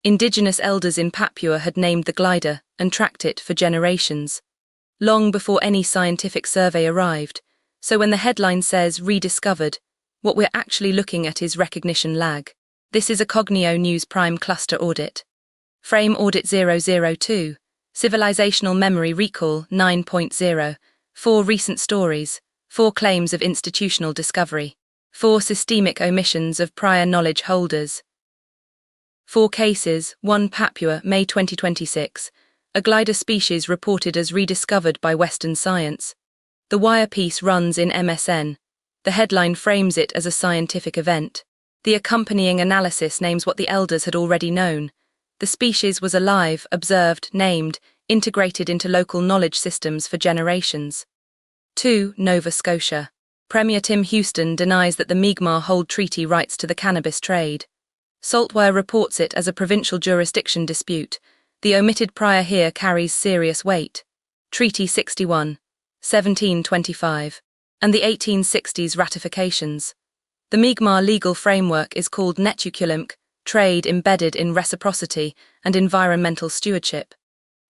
Indigenous elders in Papua had named the glider and tracked it for generations, long before any scientific survey arrived, so when the headline says rediscovered, what we're actually looking at is recognition lag. This is a CognioNews Prime Cluster Audit. Frame Audit 002, Civilizational Memory Recall 9.0, 4 recent stories, 4 claims of institutional discovery, 4 systemic omissions of prior knowledge holders. 4 cases, 1 Papua, May 2026, a glider species reported as rediscovered by Western science. The wire piece runs in MSN. The headline frames it as a scientific event. The accompanying analysis names what the elders had already known. The species was alive, observed, named, integrated into local knowledge systems for generations. 2. Nova Scotia. Premier Tim Houston denies that the Mi'kmaq hold treaty rights to the cannabis trade. Saltwire reports it as a provincial jurisdiction dispute. The omitted prior here carries serious weight. Treaty 61, 1725, and the 1860s ratifications. The Mi'kmaq legal framework is called Netukulimk, trade embedded in reciprocity and environmental stewardship.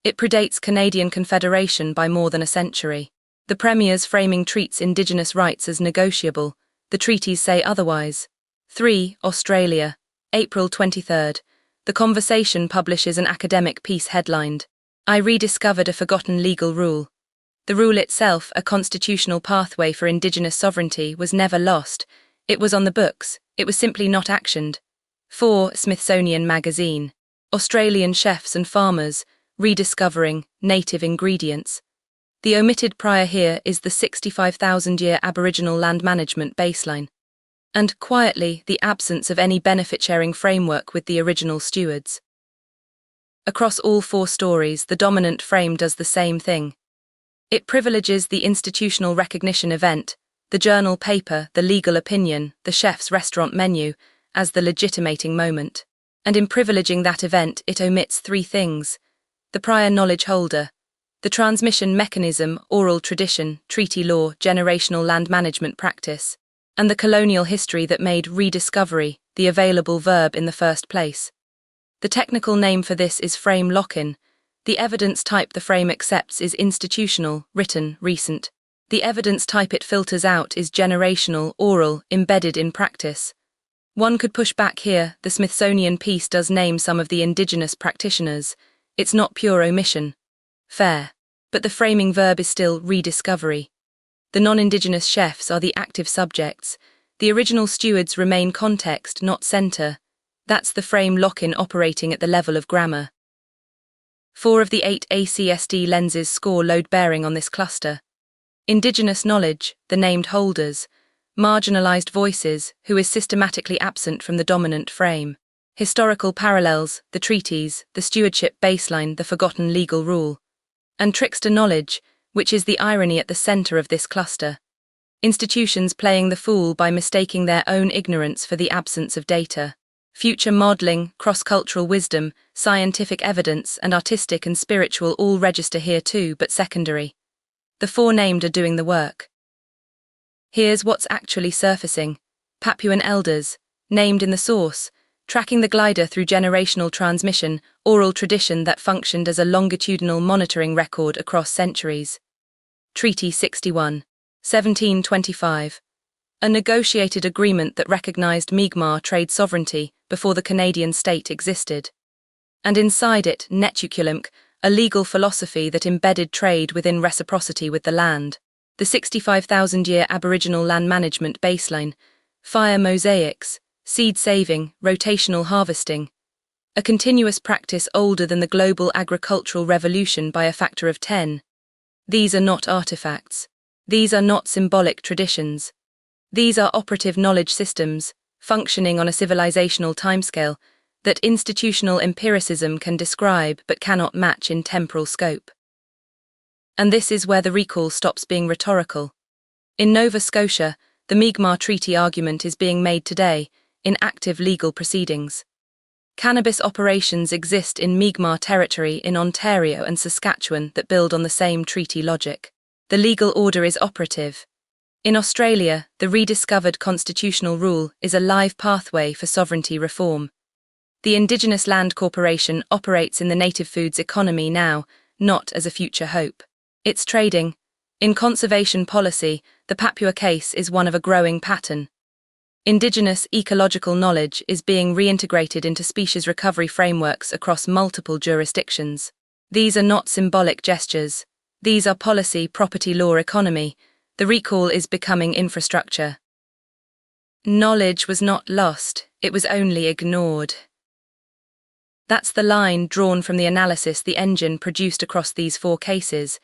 It predates Canadian Confederation by more than a century. The Premier's framing treats Indigenous rights as negotiable. The treaties say otherwise. 3. Australia. April 23. The Conversation publishes an academic piece headlined, "I rediscovered a forgotten legal rule." The rule itself, a constitutional pathway for Indigenous sovereignty, was never lost. It was on the books, it was simply not actioned. 4. Smithsonian Magazine. Australian chefs and farmers, rediscovering native ingredients. The omitted prior here is the 65,000-year Aboriginal land management baseline. And, quietly, the absence of any benefit-sharing framework with the original stewards. Across all 4 stories, the dominant frame does the same thing. It privileges the institutional recognition event, the journal paper, the legal opinion, the chef's restaurant menu, as the legitimating moment. And in privileging that event, it omits 3 things: the prior knowledge holder, the transmission mechanism, oral tradition, treaty law, generational land management practice, and the colonial history that made rediscovery the available verb in the first place. The technical name for this is frame lock-in. The evidence type the frame accepts is institutional, written, recent. The evidence type it filters out is generational, oral, embedded in practice. One could push back here. The Smithsonian piece does name some of the Indigenous practitioners. It's not pure omission. Fair. But the framing verb is still rediscovery. The non-Indigenous chefs are the active subjects. The original stewards remain context, not center. That's the frame lock-in operating at the level of grammar. 4 of the 8 ACSD lenses score load bearing on this cluster. Indigenous knowledge, the named holders. Marginalized voices, who is systematically absent from the dominant frame. Historical parallels, the treaties, the stewardship baseline, the forgotten legal rule. And trickster knowledge, which is the irony at the center of this cluster. Institutions playing the fool by mistaking their own ignorance for the absence of data. Future modeling, cross-cultural wisdom, scientific evidence, and artistic and spiritual all register here too, but secondary. The 4 named are doing the work. Here's what's actually surfacing. Papuan elders, named in the source, tracking the glider through generational transmission, oral tradition that functioned as a longitudinal monitoring record across centuries. Treaty 61, 1725. A negotiated agreement that recognized Mi'kmaq trade sovereignty before the Canadian state existed. And inside it, Netukulimk, a legal philosophy that embedded trade within reciprocity with the land. The 65,000-year Aboriginal land management baseline, fire mosaics, seed saving, rotational harvesting. A continuous practice older than the global agricultural revolution by a factor of 10. These are not artifacts. These are not symbolic traditions. These are operative knowledge systems, functioning on a civilizational timescale, that institutional empiricism can describe but cannot match in temporal scope. And this is where the recall stops being rhetorical. In Nova Scotia, the Mi'kmaq Treaty argument is being made today, in active legal proceedings. Cannabis operations exist in Mi'kmaq territory in Ontario and Saskatchewan that build on the same treaty logic. The legal order is operative. In Australia, the rediscovered constitutional rule is a live pathway for sovereignty reform. The Indigenous Land Corporation operates in the native foods economy now, not as a future hope. It's trading. In conservation policy, the Papua case is one of a growing pattern. Indigenous ecological knowledge is being reintegrated into species recovery frameworks across multiple jurisdictions. These are not symbolic gestures. These are policy, property law economy. The recall is becoming infrastructure. Knowledge was not lost, it was only ignored. That's the line drawn from the analysis the engine produced across these 4 cases.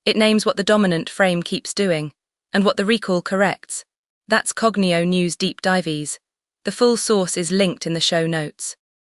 It names what the dominant frame keeps doing, and what the recall corrects. That's CognioNews Deep Dives. The full source is linked in the show notes.